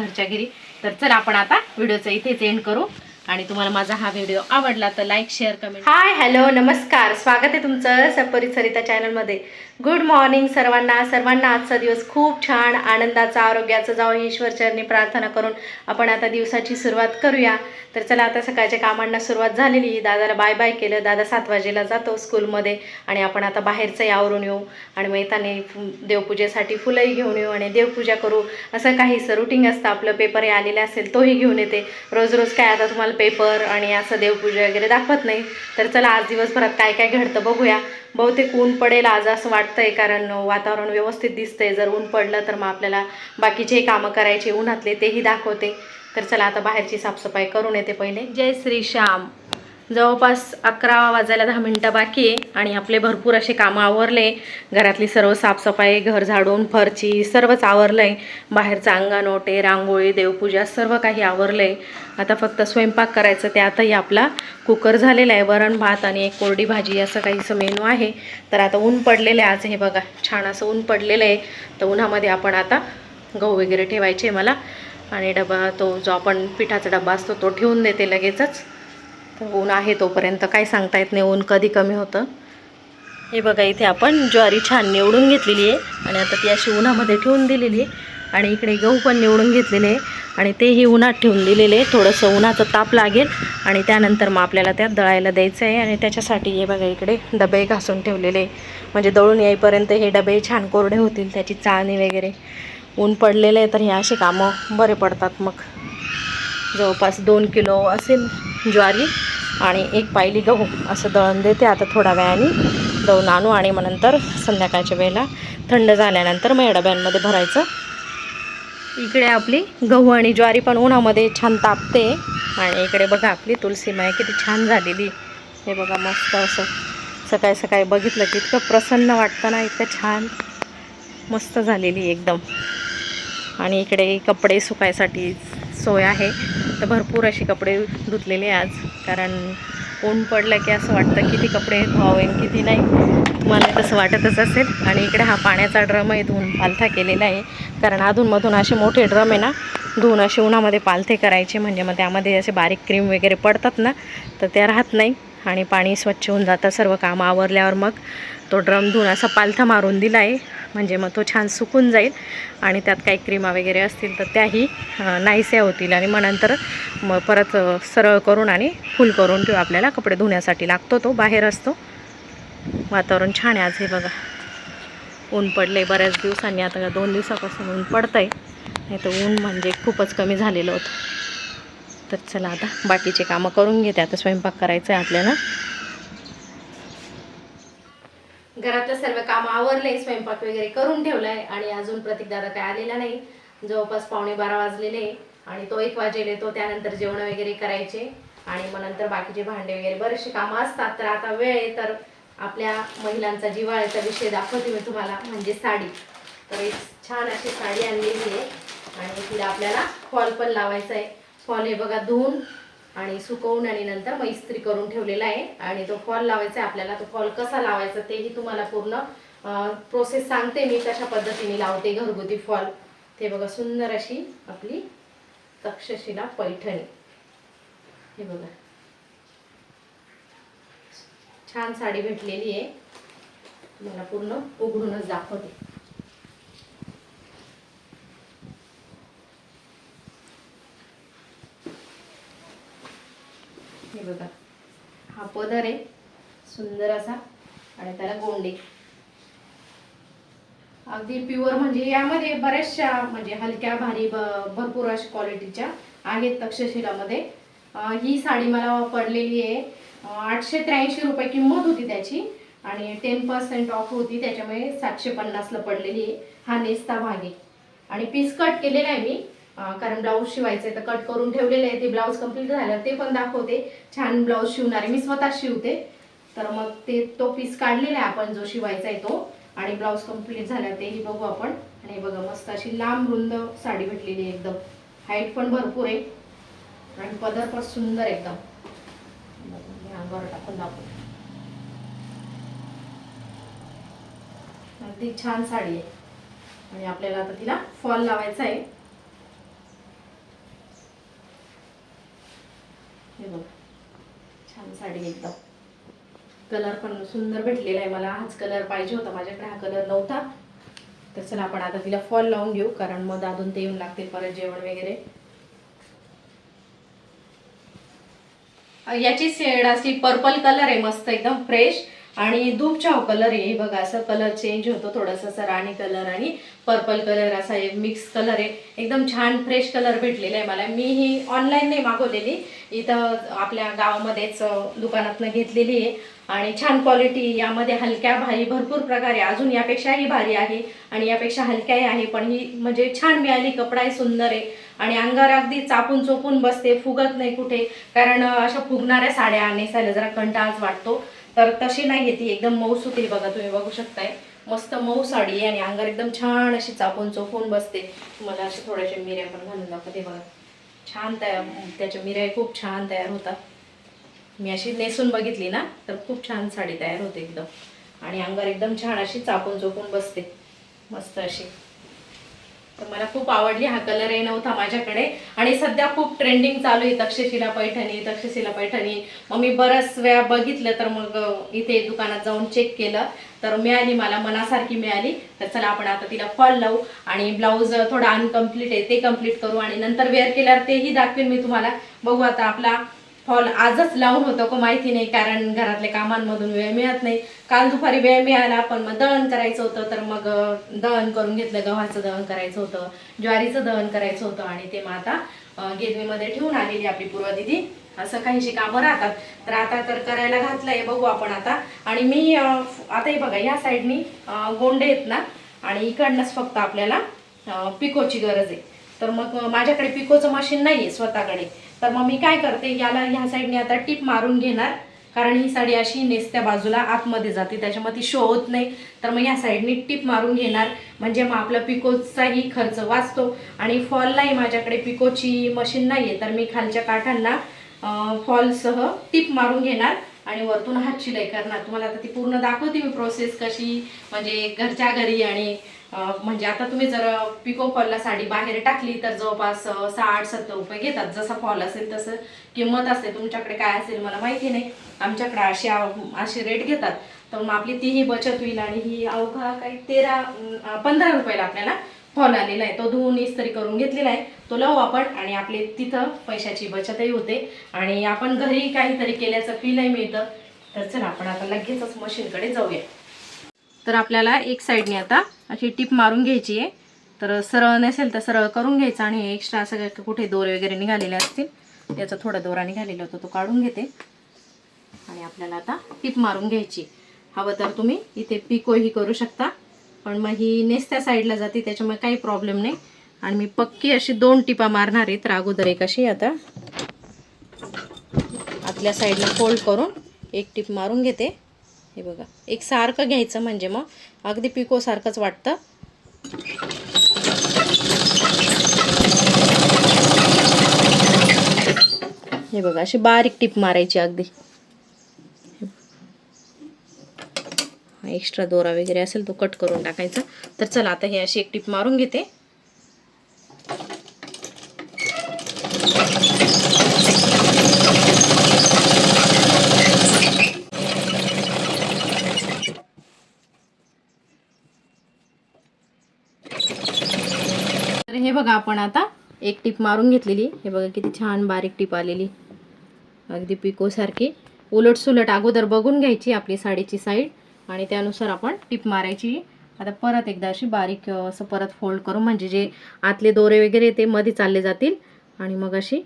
घरच्या घरी. तर चला आपण आता व्हिडिओचा इथेच एंड करू. आणि तुम्हाला माझा हा व्हिडिओ आवडला तर like share comment. Hi hello नमस्कार, स्वागत आहे तुमचं सपरित सरिता चॅनलमध्ये. गुड मॉर्निंग सर्वांना. आजचा दिवस खूप छान आनंदाचा आरोग्याचा जावं ही ईश्वरचरणी प्रार्थना करून आपण आता दिवसाची सुरुवात करूया. तर चला आता सकाळच्या कामांना सुरुवात झालेली. दादाला बाय बाय केलं. दादा 7 वाजेला जातो स्कूलमध्ये आणि आपण आता बाहेरचंही आवरून येऊ आणि मग येताना देवपूजेसाठी फुलंही घेऊन येऊ आणि देवपूजा करू. असं काहीसं रुटीन असतं आपलं. पेपरही आलेला असेल तोही घेऊन येते. रोज रोज काय आता तुम्हाला पेपर आणि असं देवपूजा वगैरे दाखवत नाही. तर चला आज दिवसभरात काय काय घडतं बघूया. बहुतेक ऊन पडेल आज असं वाटतंय, कारण वातावरण व्यवस्थित दिसतंय. जर ऊन पडलं तर मग आपल्याला बाकीचे कामं करायचे उन्हातले तेही दाखवते. तर चला आता बाहेरची साफसफाई करून येते पहिले. जय श्री श्याम. जवळपास 11 वाजायला 10 मिनटं बाकी आहे आणि आपले भरपूर असे कामं आवरले. घरातली सर्व साफसफाई, घर झाडून, फरची सर्वच आवरलं आहे. बाहेरचं अंगण ओटे, रांगोळी, देवपूजा सर्व काही आवरलं आहे. आता फक्त स्वयंपाक करायचं. त्यातही आपला कुकर झालेला आहे. वरण भात आणि एक कोरडी भाजी असं काहीसं मेनू आहे. तर आता ऊन पडलेलं आहे आज. हे बघा छान असं ऊन पडलेलं आहे. तर उन्हामध्ये आपण आता गहू वगैरे ठेवायचे मला आणि डबा तो जो आपण पिठाचा डबा असतो तो ठेवून देते लगेचच. तर ऊन आहे तोपर्यंत काही सांगता येत नाही, ऊन कधी कमी होतं. हे बघा इथे आपण ज्वारी छान निवडून घेतलेली आहे आणि आता ती अशी उन्हामध्ये ठेवून दिलेली आहे. आणि इकडे गहू पण निवडून घेतलेले आहे आणि तेही उन्हात ठेवून दिलेले आहे. थोडंसं उन्हाचं ताप लागेल आणि त्यानंतर मग आपल्याला त्यात दळायला द्यायचं आहे. आणि त्याच्यासाठी हे बघा इकडे डबे घासून ठेवलेले, म्हणजे दळून येईपर्यंत हे डबे छान कोरडे होतील, त्याची चाळणी वगैरे. ऊन पडलेलं आहे तर हे असे कामं बरे पडतात. मग जवळपास 2 किलो असेल ज्वारी आणि 1 पायली गहू असं दळण देते. आता थोड्या वेळाने दळून आणू आणि मग नंतर संध्याकाळच्या वेळेला थंड झाल्यानंतर मग या डब्यांमध्ये भरायचं. इकडे आपली गहू आणि ज्वारी पण उन्हामध्ये छान तापते. आणि इकडे बघा आपली तुलसी माय किती छान झालेली. हे बघा मस्त असं सकाळी सकाळी बघितलं की इतकं प्रसन्न वाटतं ना, इतकं छान मस्त झालेली एकदम. आणि इकडे कपडे सुकायसाठी सोय आहे. तर भरपूर असे कपडे धुतलेले आज, कारण ऊन पडलं की असं वाटतं किती कपडे धुवावे किती नाही. मला तसं वाटतच असेल. आणि इकडे हा पाण्याचा ड्रम आहे, धुवून पालथा केलेला आहे. कारण अधूनमधून असे मोठे ड्रम आहे ना, धुवून असे उन्हामध्ये पालथे करायचे, म्हणजे मग त्यामध्ये असे बारीक क्रीम वगैरे पडतात ना, तर त्या राहत नाही आणि पाणी स्वच्छ होऊन जातं. सर्व कामं आवरल्यावर मग तो ड्रम धुवून असा पालथा मारून दिला आहे, म्हणजे मग तो छान सुकून जाईल आणि त्यात काही क्रीमा वगैरे असतील तर त्याही नाहीशा होतील. आणि मग नंतर मग परत सरळ करून आणि फुल करून ठेवू. आपल्याला कपडे धुण्यासाठी लागतो तो, बाहेर असतो. वातावरण छान आहे आज. हे बघा ऊन पडले बऱ्याच दिवसांनी, आता 2 दिवसापासून ऊन पडतं आहे. नाही तर ऊन म्हणजे खूपच कमी झालेलं होतं. तर चला आता बाकीचे कामं करून घेते. आता स्वयंपाक करायचं आहे आपल्याला. घरातलं सर्व कामं आवरले, स्वयंपाक वगैरे करून ठेवलाय आणि अजून प्रतीक दादा काय आलेला नाही. जवळपास 11:15 वाजलेले आणि तो 1 वाजेल येतो. त्यानंतर जेवण वगैरे करायचे आणि मग नंतर बाकीचे भांडे वगैरे बरेचसे कामं असतात. तर आता वेळ आहे तर आपल्या महिलांचा जिव्हाळ्याचा विषय दाखवते मी तुम्हाला, म्हणजे साडी. तर एक छान अशी साडी आणलेली आहे आणि तिला आपल्याला फॉल पण लावायचा आहे. फॉल हे बघा धुवून आणि सुकवून आणि नंतर मग इस्त्री करून ठेवलेला आहे आणि तो फॉल लावायचा आहे आपल्याला. तो फॉल कसा लावायचा तेही तुम्हाला पूर्ण प्रोसेस सांगते मी, कशा पद्धतीने लावते घरगुती फॉल. ते बघा सुंदर अशी आपली तक्षशिला पैठणी. हे बघा छान साडी भेटलेली आहे. तुम्हाला पूर्ण उघडूनच दाखवते. हे बघा हा पदर आहे सुंदर असा आणि त्याला गोंडे अगदी प्युअर, म्हणजे यामध्ये बऱ्याचशा म्हणजे हलक्या भारी भरपूर अशा क्वालिटीच्या आहेत तक्षशिलामध्ये. ही साडी मला पडलेली आहे 883 रुपये किंमत होती त्याची आणि 10% ऑफ होती, त्याच्यामुळे 750ला पडलेली आहे. हा नेसता भाग आहे आणि पीस कट केलेला आहे मी, कारण ब्लाऊज शिवायचे तर कट करून ठेवलेले आहे. ते ब्लाऊज कंप्लीट झालं ते पण दाखवते. छान ब्लाऊज शिवणारे मी स्वतः शिवते. तर मग तो पीस काढलेला आहे आपण जो शिवायचा आहे तो, आणि ब्लाऊज कंप्लीट झाला तेही बघू आपण. आणि बघा मस्त अशी लांब रुंद साडी भेटलेली आहे, एकदम हाईट पण भरपूर आहे आणि पदर पण सुंदर एकदम. अंगावर टाकून दाखवते. अगदी छान साडी आहे आणि आपल्याला आता तिला फॉल लावायचा आहे. बघा छान साडी एकदम. कलर पण सुंदर भेटलेला आहे मला. हाच कलर पाहिजे होता माझ्याकडे, हा कलर नव्हता. तर चला आपण आता तिला फॉल लावून घेऊ, कारण मग दादून ते येऊन लागतील परत जेवण वगैरे. याची शेड अशी पर्पल कलर आहे, मस्त एकदम फ्रेश. आणि दूध चाव कलर आहे बघा. असं कलर चेंज होतो थोडासा, असा राणी कलर आणि पर्पल कलर असा एक मिक्स कलर आहे. एकदम छान फ्रेश कलर भेटलेला आहे मला. मी ही ऑनलाईन नाही मागवलेली, इथं आपल्या गावामध्येच दुकानातनं घेतलेली आहे. आणि छान क्वालिटी, यामध्ये हलक्या भारी भरपूर प्रकार आहे. अजून यापेक्षाही भारी आहे आणि यापेक्षा हलक्याही आहे, पण ही म्हणजे छान मिळाली. कपडाही सुंदर आहे आणि अंगावर अगदी चापून चोपून बसते, फुगत नाही कुठे. कारण अशा फुगणाऱ्या साड्या नेसायला जरा कंटाळाच वाटतो, तर तशी नाही ती एकदम मऊसूत आहे बघा. तुम्ही बघू शकताय मस्त मऊ साडी आहे आणि अंगावर एकदम छान अशी चापून चोपून बसते. तुम्हाला अशा थोड्याशा मिऱ्या पण घालून दाखवते बघा. छान तयार, त्याच्या मिऱ्या खूप छान तयार होतात. मी अशी नेसून बघितली ना तर खूप छान साडी तयार होते एकदम. आणि अंगावर एकदम छान अशी चापून चोपून बसते मस्त अशी. तर मला खूप आवडली. हा कलरही नव्हता माझ्याकडे आणि सध्या खूप ट्रेंडिंग चालू आहे तक्षशिला पैठणी, तक्षशिला पैठणी. मग मी बऱ्याच वेळा बघितलं, तर मग इथे दुकानात जाऊन चेक केलं तर मिळाली, मला मनासारखी मिळाली. तर चला आपण आता तिला फॉल लावू आणि ब्लाऊज थोडा अनकम्प्लीट आहे ते कम्प्लीट करू आणि नंतर वेअर केल्यावर तेही दाखवेन मी तुम्हाला. बघू आता आपला फॉल आजच लावून होतं का माहिती नाही, कारण घरातल्या कामांमधून वेळ मिळत नाही. काल दुपारी वेळ मिळाला, पण मग दळण करायचं होतं, तर मग दळण करून घेतलं. गव्हाचं दळण करायचं होतं, ज्वारीचं दळण करायचं होतं आणि ते मग आता गिरणीमध्ये ठेवून आलेली आपली पूर्वा दिदी. असं काहीशी कामं राहतात, तर आता तर करायला घातलंय. बघू आपण आता. आणि मी आता हे बघा, ह्या साईडनी गोंडे आहेत ना, आणि इकडनंच फक्त आपल्याला पिकोची गरज आहे. तर मग माझ्याकडे पिकोचं मशीन नाही आहे स्वतःकडे, तर मग मी काय करते, याला ह्या साईडने आता टिप मारून घेणार, कारण ही साडी अशी नेसत्या बाजूला आतमध्ये जाते, त्याच्यामुळे ती शो होत नाही. तर मग ह्या साईडने टिप मारून घेणार, म्हणजे मग आपला पिकोचाही खर्च वाचतो. आणि फॉललाही माझ्याकडे पिकोची मशीन नाही आहे, तर मी खालच्या काठांना फॉलसह टिप मारून घेणार आणि वरतून हात शिलाई करणार. तुम्हाला आता ती पूर्ण दाखवते मी प्रोसेस कशी, म्हणजे घरच्या घरी. आणि म्हणजे आता तुम्ही जर पिको फॉलला साडी बाहेर टाकली तर जवळपास 60-70 रुपये घेतात. जसा फॉल असेल तसं किंमत असते. तुमच्याकडे काय असेल मला माहिती नाही, आमच्याकडे असे रेट घेतात. तर मग आपली तीही बचत होईल. आणि ही अवघा काही 15 रुपयाला आपल्याला फॉल आलेला आहे, तो धुवून इस्त्री करून घेतलेला आहे, तो लावू आपण. आणि आपले तिथं पैशाची बचतही होते आणि आपण घरी काहीतरी केल्याचं फीलही मिळतं. तर चला आपण आता लगेचच मशीनकडे जाऊया. तर आपल्याला एक साईडने आता अशी टिप मारून घ्यायची आहे. तर सरळ नसेल तर सरळ करून घ्यायचा. आणि एक्स्ट्रा असं कुठे दोरे वगैरे निघालेले असतील, याचा थोडा दोरा निघालेला होता तो काढून घेते. आणि आपल्याला आता टिप मारून घ्यायची. हवं तर तुम्ही इथे पिकोही करू शकता, पण मग ही नेसत्या साईडला जाते त्याच्यामुळे काही प्रॉब्लेम नाही. आणि मी पक्की अशी 2 टिपा मारणार आहे. तर अगोदर एक अशी आता आतल्या साईडला फोल्ड करून एक टिप मारून घेते. हे बघा, एक सारखं घ्यायचं म्हणजे मग अगदी पिको सारखंच वाटतं. हे बघा, अशी बारीक टिप मारायची अगदी. एक्स्ट्रा दोरा वगैरे असेल तो कट करून टाकायचा. तर चला आता हे अशी एक टिप मारून घेते. तर हे बघा, आपण आता एक टिप मारून घेतलेली. हे बघा किती छान बारीक टिप आलेली, अगदी पिको सारखी. उलट सुलट अगोदर बघून घ्यायची आपली साडीची साईड आणि त्यानुसार आपण टिप मारायची. आता परत एकदा अशी बारीक असं परत फोल्ड करून, म्हणजे जे आतले दोरे वगैरे ते मध्ये चालले जातील. आणि मग अशी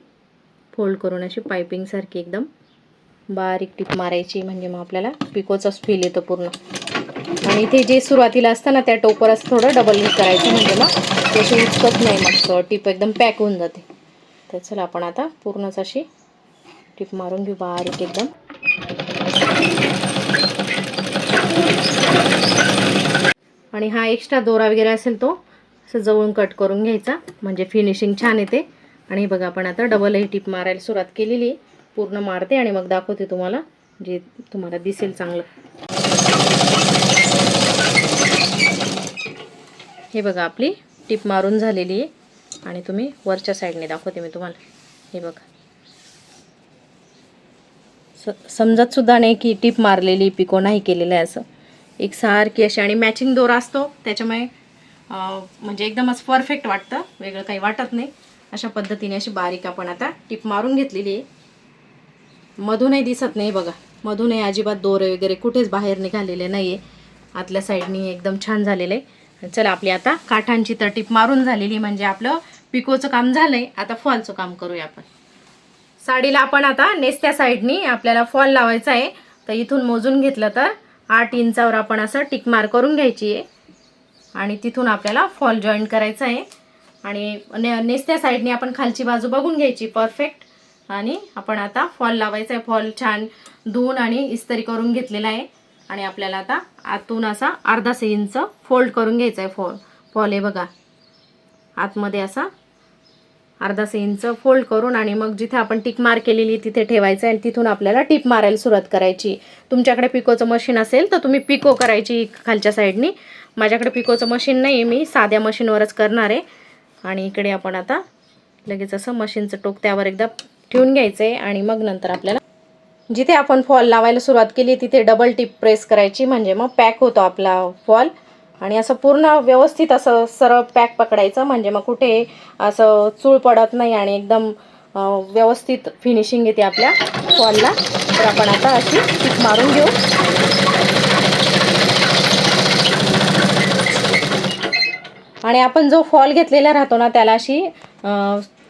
फोल्ड करून अशी पायपिंग सारखी एकदम बारीक टिप मारायची, म्हणजे मग आपल्याला पिकोचाच फील येतो पूर्ण. आणि ते जे सुरुवातीला असतं ना त्या टोपर असं थोडं डबल हे करायचं, म्हणजे मग त्याची उचकत नाही, मग टिप एकदम पॅक होऊन जाते. तर चला आपण आता पूर्णच अशी टिप मारून घेऊ बारीक एकदम. आणि हा एक्स्ट्रा दोरा वगैरे असेल तो असं जवळून कट करून घ्यायचा, म्हणजे फिनिशिंग छान येते. आणि बघा, आपण आता डबल ही टिप मारायला सुरुवात केलेली आहे. पूर्ण मारते आणि मग दाखवते तुम्हाला, जे तुम्हाला दिसेल चांगलं. हे बघा, आपली टिप मारून झालेली आहे. आणि तुम्ही वरच्या साईडने दाखवते मी तुम्हाला. हे बघा, समजत सुद्धा नाही की टिप मारलेली पिको नाही केलेलं आहे. असं एक सारखी अशी आणि मॅचिंग दोरा असतो त्याच्यामुळे म्हणजे एकदमच परफेक्ट वाटतं, वेगळं काही वाटत नाही. अशा पद्धतीने अशी बारीक आपण आता टिप मारून घेतलेली आहे. मधूनही दिसत नाही बघा, मधूनही अजिबात दोरे वगैरे कुठेच बाहेर निघालेले नाही आहे. आतल्या साईडनी एकदम छान झालेलं आहे. चला आपली आता काठांची तर टिप मारून झालेली म्हणजे आपलं पिकोचं काम झालं आहे. आता फॉलचं काम करूया आपण. साडीला आपण आता नेसत्या साईडनी आपल्याला फॉल लावायचा आहे. तर इथून मोजून घेतलं तर 8 इंचावर आपण असं टिक मार करून घ्यायची आहे आणि तिथून आपल्याला फॉल जॉईन करायचा आहे. आणि नेसत्या साईडनी आपण खालची बाजू बघून घ्यायची परफेक्ट आणि आपण आता फॉल लावायचा आहे. फॉल छान धुवून आणि इस्त्री करून घेतलेला आहे आणि आपल्याला आता आतून असा अर्धा इंच फोल्ड करून घ्यायचा आहे. फॉल आहे बघा, आतमध्ये असा अर्धा इंच फोल्ड करून आणि मग जिथे आपण टिक मार केलेली तिथे ठेवायचं आहे आणि तिथून आपल्याला टिप मारायला सुरुवात करायची. तुमच्याकडे पिकोचं मशीन असेल तर तुम्ही पिको करायची खालच्या साईडनी. माझ्याकडे पिकोचं मशीन नाही आहे, मी साध्या मशीनवरच करणार आहे. आणि इकडे आपण आता लगेच असं मशीनचं टोक त्यावर एकदा ठेवून घ्यायचं आहे आणि मग नंतर आपल्याला जिथे आपण फॉल लावायला सुरुवात केली तिथे डबल टिप प्रेस करायची, म्हणजे मग पॅक होतो आपला फॉल. आणि असं पूर्ण व्यवस्थित असं सरळ पॅक पकडायचं, म्हणजे मग कुठे असं चूळ पडत नाही आणि एकदम व्यवस्थित फिनिशिंग येते आपल्या फॉलला. तर आपण आता अशी टिप मारून घेऊ. आणि आपण जो फॉल घेतलेला राहतो ना त्याला अशी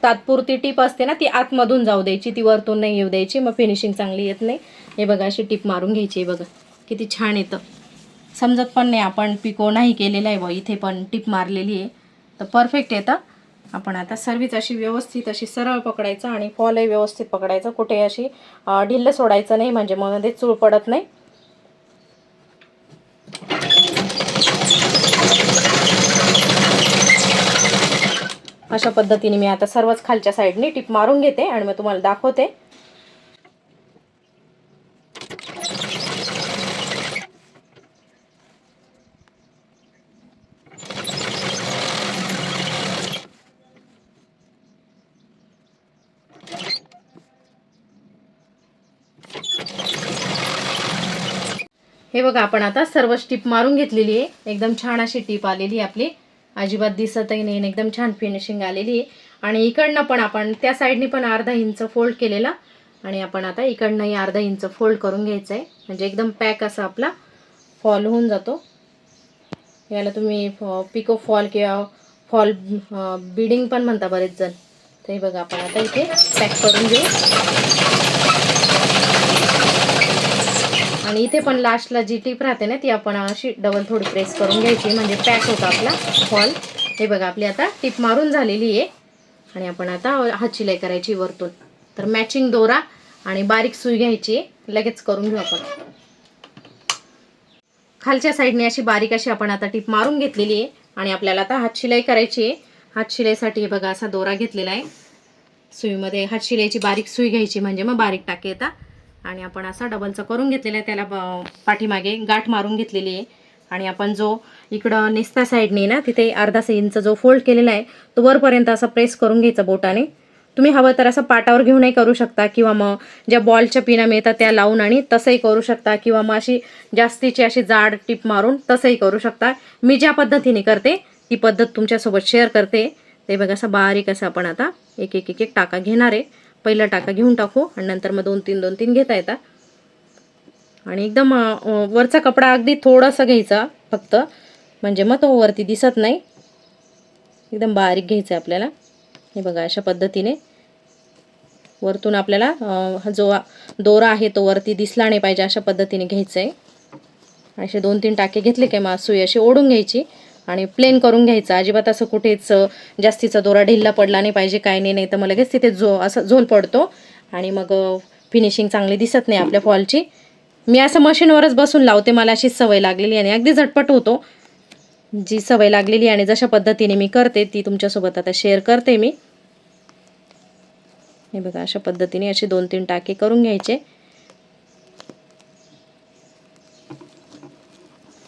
तात्पुरती टिप असते ना ती आतमधून जाऊ द्यायची, ती वरतून नाही येऊ द्यायची, मग फिनिशिंग चांगली येत नाही. हे बघा अशी टिप मारून घ्यायची. बघा किती छान येतं, समजत पण नाही आपण पिको नाही केलेला आहे बघ, इथे पण टिप मारलेली आहे तर परफेक्ट येतं. आपण आता सर्वीच अशी व्यवस्थित अशी सरळ पकडायचं आणि फॉलही व्यवस्थित पकडायचं, कुठे अशी ढिल्ल सोडायचं नाही, म्हणजे मग मध्ये चूळ पडत नाही. अशा पद्धतीने मी आता सर्वच खालच्या साईडनी टिप मारून घेते आणि मग तुम्हाला दाखवते. हे बघा आपण आता सर्व टिप मारून घेतलेली आहे. एकदम छान अशी टिप आलेली आहे आपली, अजिबात दिसतही नाही, एकदम छान फिनिशिंग आलेली आहे. आणि इकडनं पण आपण त्या साईडनी पण अर्धा इंच फोल्ड केलेला आणि आपण आता इकडनंही अर्धा इंच फोल्ड करून घ्यायचं आहे, म्हणजे एकदम पॅक असा आपला फॉल होऊन जातो. याला तुम्ही पिको फॉल किंवा फॉल बीडिंग पण म्हणता बरेच जण. तर हे बघा आपण आता इथे पॅक करून घेऊ. आणि इथे पण लास्टला जी टिप राहते ना ती आपण अशी डबल थोडी प्रेस करून घ्यायची, म्हणजे पॅक होता आपला फॉल. हे बघा आपली आता टिप मारून झालेली आहे आणि आपण आता हात शिलाई करायची वरतून. तर मॅचिंग दोरा आणि बारीक सुई घ्यायची, लगेच करून घेऊ आपण. खालच्या साईडने अशी बारीक अशी आपण आता टिप मारून घेतलेली आहे आणि आपल्याला आता हात शिलाई करायची आहे. हात शिलाईसाठी बघा असा दोरा घेतलेला आहे, सुईमध्ये हात शिलाईची बारीक सुई घ्यायची, म्हणजे मग बारीक टाके येतात. आणि आपण असा डबलचा करून घेतलेला आहे, त्याला पाठीमागे गाठ मारून घेतलेली आहे. आणि आपण जो इकडं नेसता साईडने ना तिथे अर्धा इंच जो फोल्ड केलेला आहे तो वरपर्यंत असा प्रेस करून घ्यायचा बोटाने. तुम्ही हवं तर असं पाटावर घेऊनही करू शकता किंवा मग ज्या बॉलच्या पिना मिळतात त्या लावून आणि तसंही करू शकता, किंवा मग अशी जास्तीची अशी जाड टिप मारून तसंही करू शकता. मी ज्या पद्धतीने करते ती पद्धत तुमच्यासोबत शेअर करते. ते बघा असं बारीक असं आपण आता एक एक एक एक टाका घेणार आहे. पहिला टाका घेऊन टाकू आणि नंतर मग 2-3 घेता येतात. आणि एकदम वरचा कपडा अगदी थोडासा घ्यायचा फक्त, म्हणजे मग तो वरती दिसत नाही. एकदम बारीक घ्यायचं आहे आपल्याला. हे बघा अशा पद्धतीने वरतून आपल्याला जो दोरा आहे तो वरती दिसला नाही पाहिजे, अशा पद्धतीने घ्यायचं आहे. असे 2-3 टाके घेतले की मग सुई अशी ओढून घ्यायची आणि प्लेन करून घ्यायचं. अजिबात असं कुठेच जास्तीचा दोरा ढिल्ला पडला नाही पाहिजे, काय नाही, तर मग लगेच तिथे असं झोल पडतो आणि मग फिनिशिंग चांगली दिसत नाही आपल्या फॉलची. मी असं मशीनवरच बसून लावते, मला अशीच सवय लागलेली आणि अगदी झटपट होतो. जी सवय लागलेली आणि जशा पद्धतीने मी करते ती तुमच्यासोबत आता शेअर करते मी. हे बघा अशा पद्धतीने असे 2-3 टाके करून घ्यायचे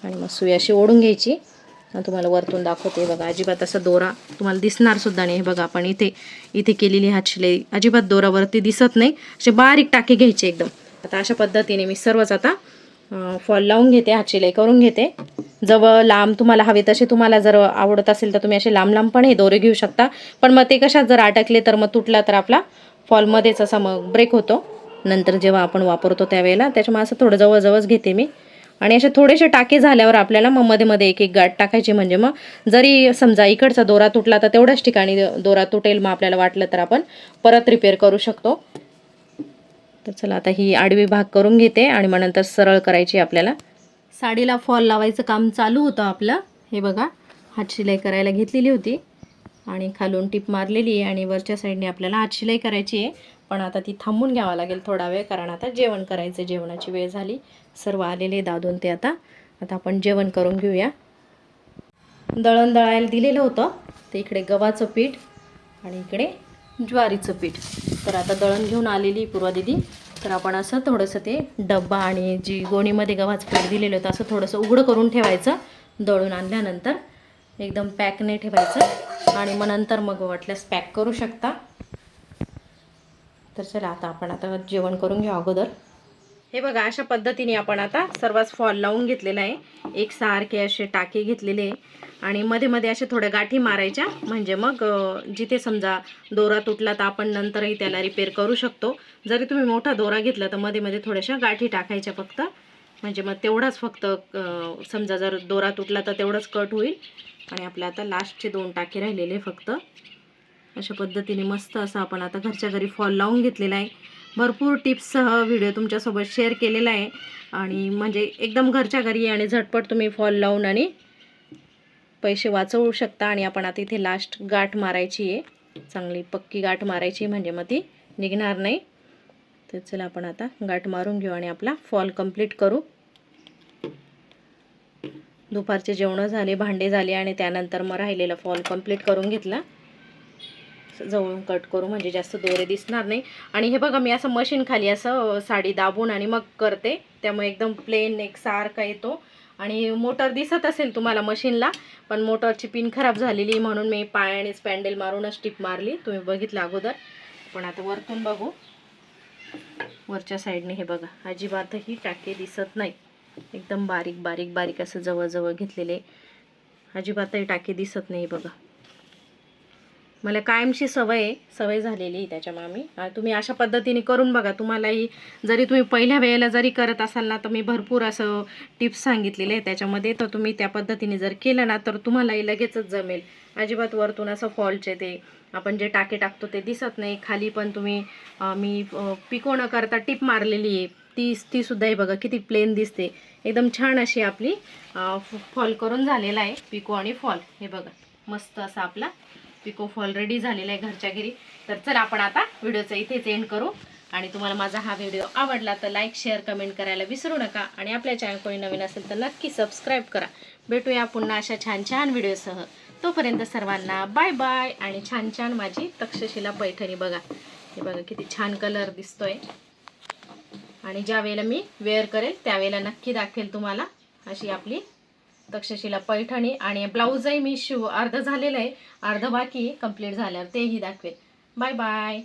आणि मग सुई अशी ओढून घ्यायची. तुम्हाला वरतून दाखवते बघा, अजिबात असा दोरा तुम्हाला दिसणार सुद्धा नाही. हे बघा आपण इथे केलेली हात शिलाई, अजिबात दोरावरती दिसत नाही. असे बारीक टाके घ्यायचे एकदम, आता अशा पद्धतीने मी सर्वच आता फॉल लावून घेते, हात शिलाई करून घेते. जवळ लांब तुम्हाला हवे तसे, तुम्हाला जर आवडत असेल तर तुम्ही असे लांब लांब पण हे दोरे घेऊ शकता. पण मग ते कशात जर अटकले तर मग तुटला तर आपला फॉलमध्येच असा मग ब्रेक होतो नंतर जेव्हा आपण वापरतो त्यावेळेला. त्याच्यामुळे असं थोडं जवळजवळच घेते मी. आणि असे थोडेसे टाके झाल्यावर आपल्याला मग मध्ये मध्ये एक एक गाठ टाकायची, म्हणजे मग जरी समजा इकडचा दोरा तुटला तर तेवढ्याच ठिकाणी दोरा तुटेल, मग आपल्याला वाटलं तर आपण परत रिपेअर करू शकतो. तर चला आता ही आडवी भाग करून घेते आणि मग नंतर सरळ करायची आपल्याला. साडीला फॉल लावायचं काम चालू होतं आपलं. हे बघा, हात शिलाई करायला घेतलेली होती आणि खालून टिप मारलेली आहे आणि वरच्या साईडने आपल्याला हात शिलाई करायची आहे. पण आता ती थांबून घ्यावं लागेल थोडा वेळ, कारण आता जेवण करायचं, जेवणाची वेळ झाली. सर्व आलेले दादून ते आता आपण जेवण करून घेऊया. दळण दळायला दिलेलं होतं ते, इकडे गव्हाचं पीठ आणि इकडे ज्वारीचं पीठ. तर आता दळण घेऊन आलेली पूर्वा दिदी. तर आपण असं थोडंसं ते डब्बा आणि जी गोणीमध्ये गव्हाचं पीठ दिलेलं होतं असं थोडंसं उघडं करून ठेवायचं. दळून आणल्यानंतर एकदम पॅक नाही ठेवायचं, आणि मग नंतर मग वाटल्यास पॅक करू शकता. तर चला आता आपण जेवण करून घेऊ अगोदर. हे बघा, अशा पद्धतीने आपण आता सर्वच फॉल लावून घेतलेला आहे. एकसारखे असे टाके घेतलेले आणि मध्ये मध्ये असे थोड्या गाठी मारायच्या, म्हणजे मग जिथे समजा दोरा तुटला तर आपण नंतरही त्याला रिपेअर करू शकतो. जरी तुम्ही मोठा दोरा घेतला तर मध्ये मध्ये थोड्याशा गाठी टाकायच्या फक्त, म्हणजे मग तेवढाच फक्त समजा जर दोरा तुटला तर तेवढंच कट होईल. आणि आपल्या आता लास्टचे 2 टाके राहिलेले फक्त. अशा पद्धतीने मस्त असं आपण आता घरच्या घरी फॉल लावून घेतलेला आहे. भरपूर टिप्ससह व्हिडिओ तुमच्यासोबत शेअर केलेला आहे, आणि म्हणजे एकदम घरच्या घरी आणि झटपट तुम्ही फॉल लावून आणि पैसे वाचवू शकता. आणि आपण आता इथे लास्ट गाठ मारायची आहे, चांगली पक्की गाठ मारायची, म्हणजे मग ती निघणार नाही. तर चला आपण आता गाठ मारून घेऊ आणि आपला फॉल कंप्लीट करू. दुपारचे जेवण झाले, भांडे झाले आणि त्यानंतर मग राहिलेला फॉल कंप्लीट करून घेतला. जवळून कट करू म्हणजे जास्त दोरे दिसणार नाही. आणि हे बघा, मी असं मशीन खाली असं साडी दाबून आणि मग करते, त्यामुळे एकदम प्लेन एकसारखा येतो. आणि मोटर दिसत असेल तुम्हाला मशीनला, पण मोटरची पिन खराब झालेली म्हणून मी पायाने स्पॅन्डल मारूनच टिप मारली, तुम्ही बघितलं अगोदर. पण आता वरतून बघू, वरच्या साईडने हे बघा अजिबातही टाके दिसत नाही. एकदम बारीक बारीक बारीक असं जवळजवळ घेतलेले, अजिबातही टाके दिसत नाही बघा. मला कायमची सवय झालेली आहे त्याच्यामुळे मी. तुम्ही अशा पद्धतीने करून बघा. तुम्हालाही जरी तुम्ही पहिल्या वेळेला जरी करत असाल ना, तर मी भरपूर असं टिप्स सांगितलेले आहे त्याच्यामध्ये, तर तुम्ही त्या पद्धतीने जर केलं ना तर तुम्हालाही लगेचच जमेल. अजिबात वरतून असं फॉलचे ते आपण जे टाके टाकतो ते दिसत नाही. खाली पण तुम्ही मी पिको न करता टिप मारलेली आहे, ती सुद्धा हे बघा किती प्लेन दिसते. एकदम छान अशी आपली फॉल करून झालेला आहे, पिको आणि फॉल. हे बघा मस्त असा आपला पिको फॉल रेडी झालेला आहे घरच्या घरी. तर चला आपण आता व्हिडिओचा इथेच एंड करू. आणि तुम्हाला माझा हा व्हिडिओ आवडला तर लाईक शेअर कमेंट करायला विसरू नका. आणि आपल्या चॅनल कोणी नवीन असेल तर नक्की सबस्क्राईब करा. भेटूया पुन्हा अशा छान छान व्हिडिओसह. तोपर्यंत सर्वांना बाय बाय. आणि छान छान माझी तक्षशिला पैठणी बघा, हे बघा किती छान कलर दिसतोय. आणि ज्या वेळेला मी वेअर करेल त्यावेळेला नक्की दाखवेल तुम्हाला अशी आपली तक्षशिला पैठणी. आणि ब्लाऊजही मी अर्ध झालेलं आहे, अर्ध बाकी कंप्लीट झाल्यावर तेही दाखवेल. Bye bye.